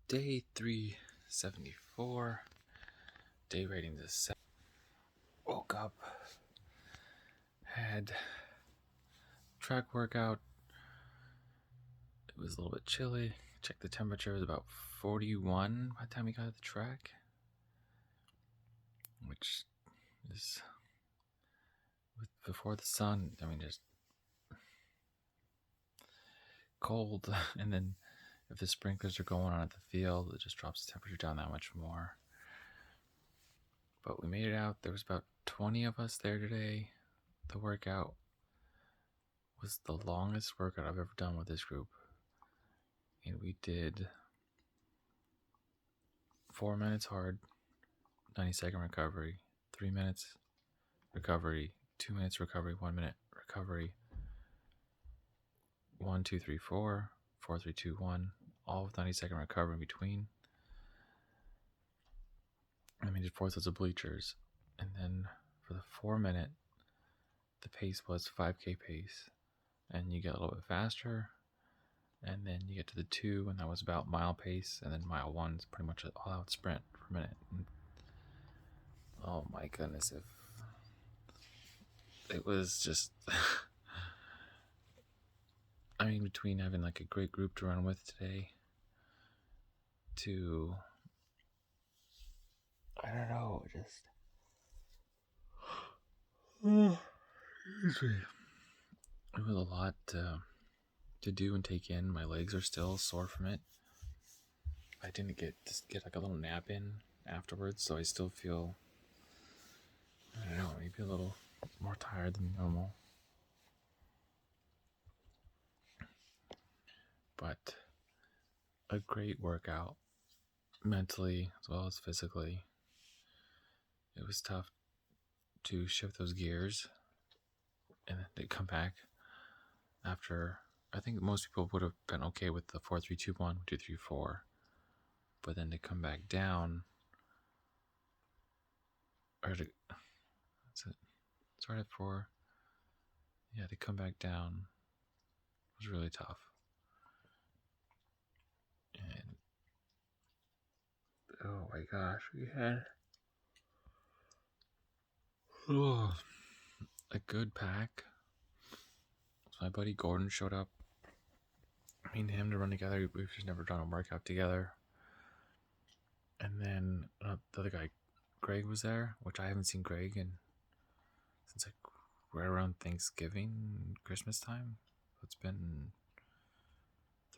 Day 374. Day rating is 7. Woke up, had track workout. It was a little bit chilly. Checked the temperature, it was about 41 by the time we got to the track, which is before the sun. I mean, just cold. And then if the sprinklers are going on at the field, it just drops the temperature down that much more. But we made it out. There was about 20 of us there today. The workout was the longest workout I've ever done with this group. And we did 4 minutes hard, 90-second recovery, 3 minutes recovery, 2 minutes recovery, 1 minute recovery, 1, 2, 3, 4, 4, 3, 2, 1, all with 90-second recovery in between. And we did 4 sets of bleachers. And then for the 4 minute, the pace was 5K pace. And you get a little bit faster. And then you get to the 2, and that was about mile pace. And then mile 1 is pretty much an all-out sprint per minute. And oh my goodness, if it was just I mean, between having like a great group to run with today to, I don't know, just it was a lot to do and take in. My legs are still sore from it. I didn't get like a little nap in afterwards, so I still feel, I don't know, maybe a little more tired than normal. But a great workout, mentally as well as physically. It was tough to shift those gears and they come back after. I think most people would have been okay with the 4 3 2 1 2 3 4, but then to come back down, or to start at 4, yeah, to come back down was really tough. And oh my gosh, we had a good pack. So my buddy Gordon showed up. Me and him to run together. We've just never done a workout together. And then the other guy, Greg, was there, which I haven't seen Greg since like right around Thanksgiving, Christmas time. It's been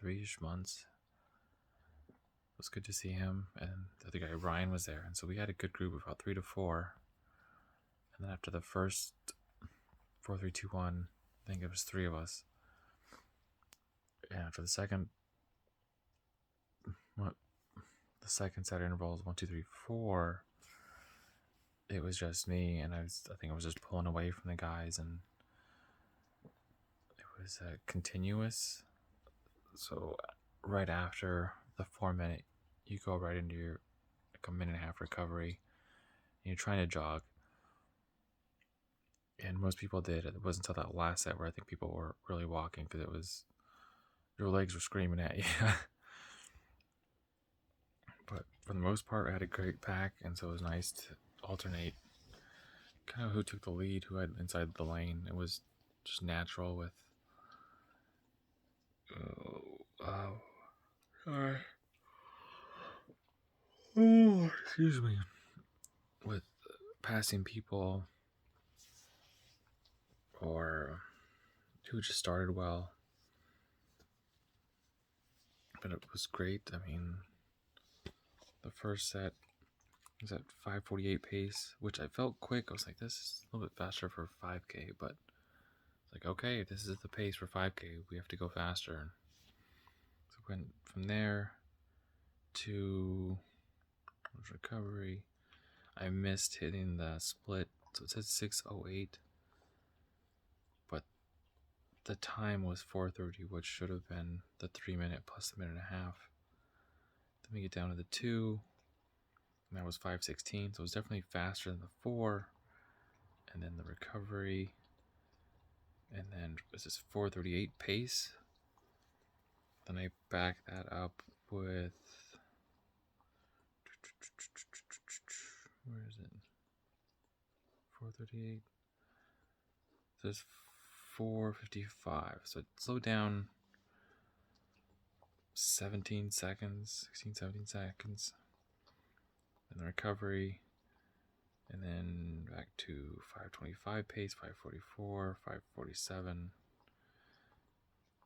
3-ish months. It was good to see him. And the other guy, Ryan, was there. And so we had a good group of about 3 to 4. And then after the first 4 3 2 1, I think it was 3 of us. And after the second set of intervals, 1 2 3 4, it was just me, and I think I was just pulling away from the guys, and it was continuous. So right after the 4 minute, you go right into your like a minute and a half recovery, and you're trying to jog. And most people did. It wasn't until that last set where I think people were really walking, because it was, your legs were screaming at you. But for the most part, I had a great pack, and so it was nice to alternate kind of who took the lead, who had inside the lane. It was just natural with sorry. Oh, excuse me. With passing people or who just started well. But it was great. I mean, the first set was at 5:48 pace, which I felt quick. I was like, this is a little bit faster for 5K, but it's like, okay, this is the pace for 5K. We have to go faster. So we went from there to recovery. I missed hitting the split, so it said 6:08, but the time was 4:30, which should have been the 3 minute plus the minute and a half. Then we get down to the 2, and that was 5:16, so it was definitely faster than the 4. And then the recovery, and then was this 4:38 pace. Then I back that up with 5:48. So it's 4:55. So it slowed down 17 seconds, 16, 17 seconds. And the recovery. And then back to 5:25 pace, 5:44, 5:47,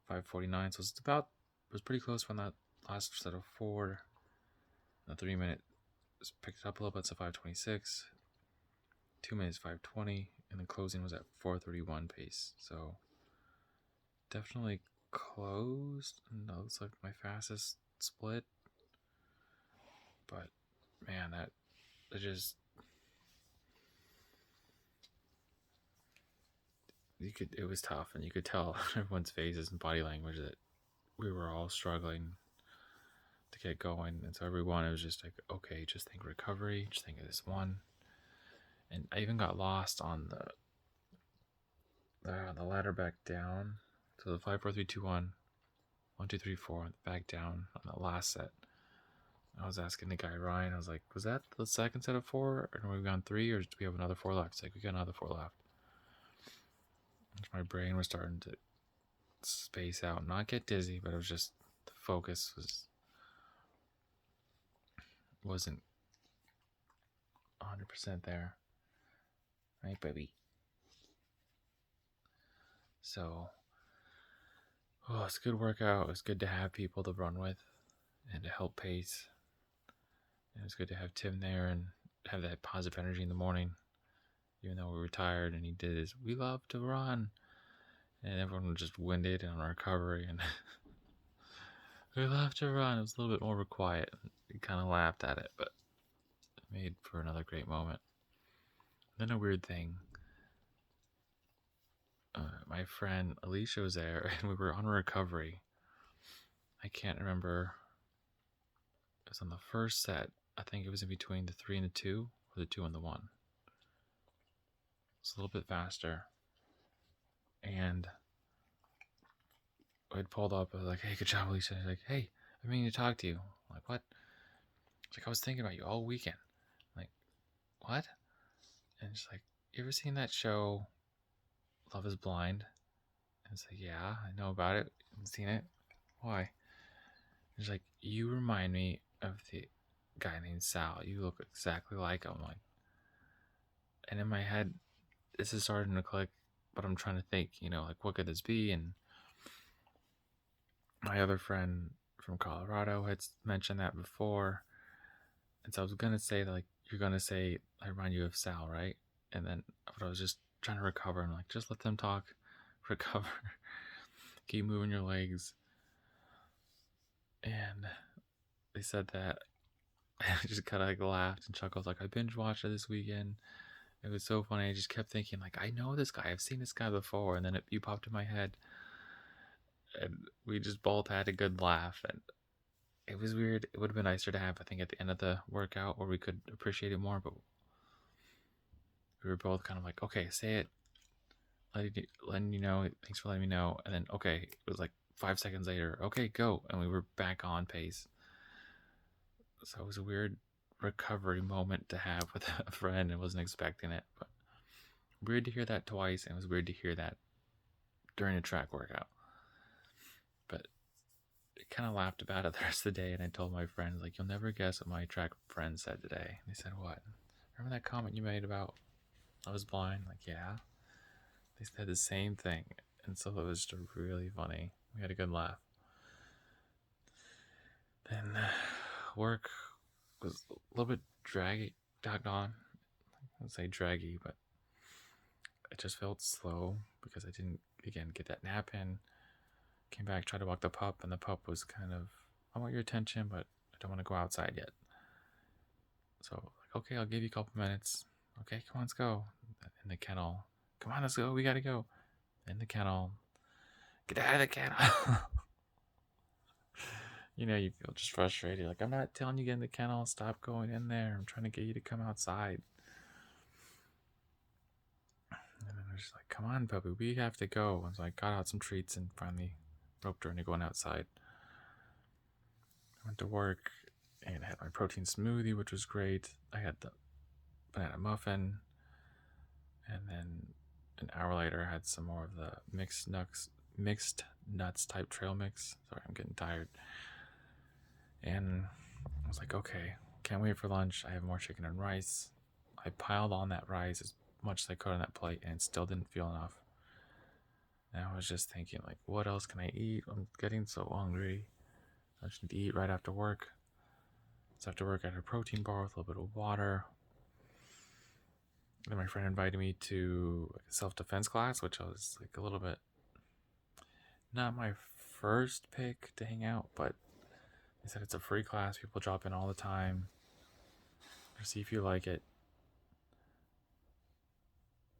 5:49. So it was pretty close from that last set of 4. The 3 minute picked it up a little bit to 5:26. 2 minutes 5:20, and the closing was at 4:31 pace. So definitely closed. And that looks like my fastest split. But man, it was tough, and you could tell everyone's faces and body language that we were all struggling to get going. And so everyone, it was just like, okay, just think recovery, just think of this one. And I even got lost on the ladder back down. So the 5, 4, 3, 2, 1, 1, 2, 3, 4, back down on the last set. I was asking the guy Ryan, I was like, was that the second set of 4, or have we gone 3, or do we have another 4 left? It's like, we got another 4 left. My brain was starting to space out, not get dizzy, but it was just the focus wasn't 100% there, right, baby? So, it's a good workout. It was good to have people to run with and to help pace. And it was good to have Tim there and have that positive energy in the morning, even though we were tired. And he did his "we love to run," and everyone was just winded on our recovery, and we love to run. It was a little bit more quiet. We kind of laughed at it, but it made for another great moment. Then a weird thing. My friend Alicia was there, and we were on recovery. I can't remember. It was on the first set. I think it was in between the 3 and the 2, or the 2 and the 1. It's a little bit faster. And I'd pulled up. I was like, "Hey, good job, Alicia." She's like, "Hey, I mean to talk to you." I'm like, "What?" She's like, "I was thinking about you all weekend." I'm like, "What?" And she's like, "You ever seen that show, Love is Blind?" And it's like, "Yeah, I know about it. I've seen it. Why?" And she's like, "You remind me of the guy named Sal. You look exactly like him." Like, and in my head, this is starting to click, but I'm trying to think, like, what could this be? And my other friend from Colorado had mentioned that before. And so I was going to say, like, you're going to say, I remind you of Sal, right? And then, but I was just trying to recover. I'm like, just let them talk, recover, keep moving your legs. And they said that. I just kind of like laughed and chuckled, like, I binge watched it this weekend. It was so funny. I just kept thinking, like, I know this guy. I've seen this guy before. And then you popped in my head. And we just both had a good laugh. And it was weird. It would have been nicer to have, I think, at the end of the workout where we could appreciate it more. But we were both kind of like, okay, say it. Letting you know, thanks for letting me know. And then, okay, it was like 5 seconds later, okay, go. And we were back on pace. So it was a weird recovery moment to have with a friend. I wasn't expecting it, but weird to hear that twice. And it was weird to hear that during a track workout. But I kind of laughed about it the rest of the day. And I told my friends, like, you'll never guess what my track friend said today. And they said, what? Remember that comment you made about I was blind? Like, yeah. They said the same thing. And so it was just really funny. We had a good laugh. Then work was a little bit dragged on. I would say draggy, but it just felt slow because I didn't, again, get that nap in. Came back, tried to walk the pup, and the pup was kind of, I want your attention, but I don't want to go outside yet. So, like, okay, I'll give you a couple minutes. Okay, come on, let's go. In the kennel. Come on, let's go. We got to go. In the kennel. Get out of the kennel. You feel just frustrated. Like, I'm not telling you to get in the kennel. Stop going in there. I'm trying to get you to come outside. And then I was just like, come on, puppy. We have to go. And so I got out some treats and finally roped her into going outside. I went to work and had my protein smoothie, which was great. I had the banana muffin. And then an hour later, I had some more of the mixed nuts type trail mix. Sorry, I'm getting tired. And I was like, okay, can't wait for lunch. I have more chicken and rice. I piled on that rice as much as I could on that plate, and it still didn't feel enough. And I was just thinking, like, what else can I eat? I'm getting so hungry. I just need to eat right after work. So after work, I had a protein bar with a little bit of water. Then my friend invited me to a self-defense class, which I was like a little bit not my first pick to hang out, but they said it's a free class. People drop in all the time to see if you like it.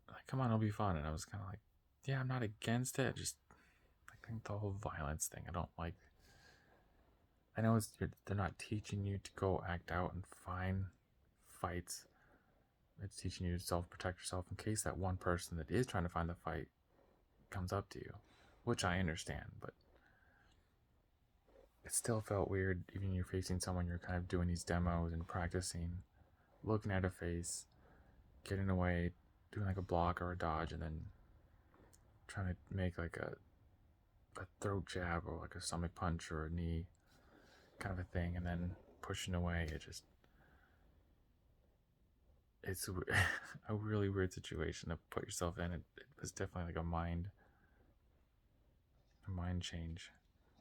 Like, come on, it'll be fun. And I was kind of like, yeah, I'm not against it. Just I think the whole violence thing, I don't like. I know they're not teaching you to go act out and find fights. It's teaching you to self-protect yourself in case that one person that is trying to find the fight comes up to you, which I understand, but it still felt weird. Even you're facing someone, you're kind of doing these demos and practicing, looking at a face, getting away, doing like a block or a dodge, and then trying to make like a throat jab or like a stomach punch or a knee kind of a thing, and then pushing away. It's a really weird situation to put yourself in. It was definitely like a mind change.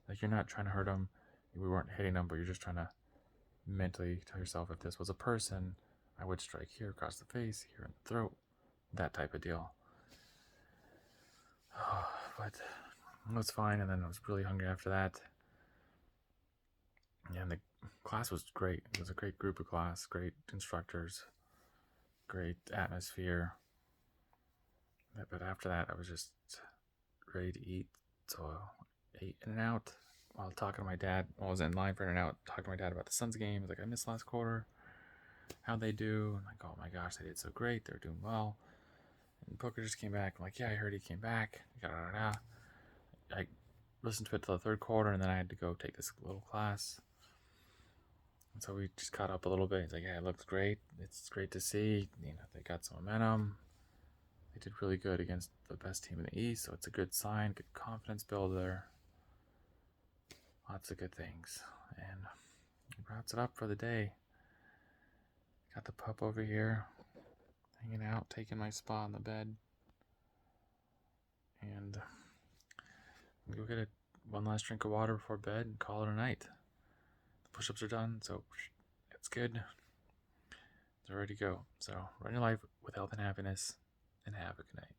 Like, you're not trying to hurt them. We weren't hitting them, but you're just trying to mentally tell yourself, if this was a person, I would strike here across the face, here in the throat, that type of deal. But it was fine, and then I was really hungry after that. And the class was great. It was a great group of class, great instructors, great atmosphere. But after that, I was just ready to eat. So I ate In-N-Out while talking to my dad. I was in line for In-N-Out, talking to my dad about the Suns game. I was like, I missed last quarter. How'd they do? I'm like, oh my gosh, they did so great. They're doing well. And Booker just came back. I'm like, yeah, I heard he came back. I listened to it till the third quarter, and then I had to go take this little class. And so we just caught up a little bit. He's like, yeah, it looks great. It's great to see. They got some momentum. They did really good against the best team in the East, so it's a good sign, good confidence builder. Lots of good things. And he wraps it up for the day. Got the pup over here, hanging out, taking my spot on the bed. And go get one last drink of water before bed and call it a night. The push-ups are done, so it's good. It's ready to go. So run your life with health and happiness, and have a good night.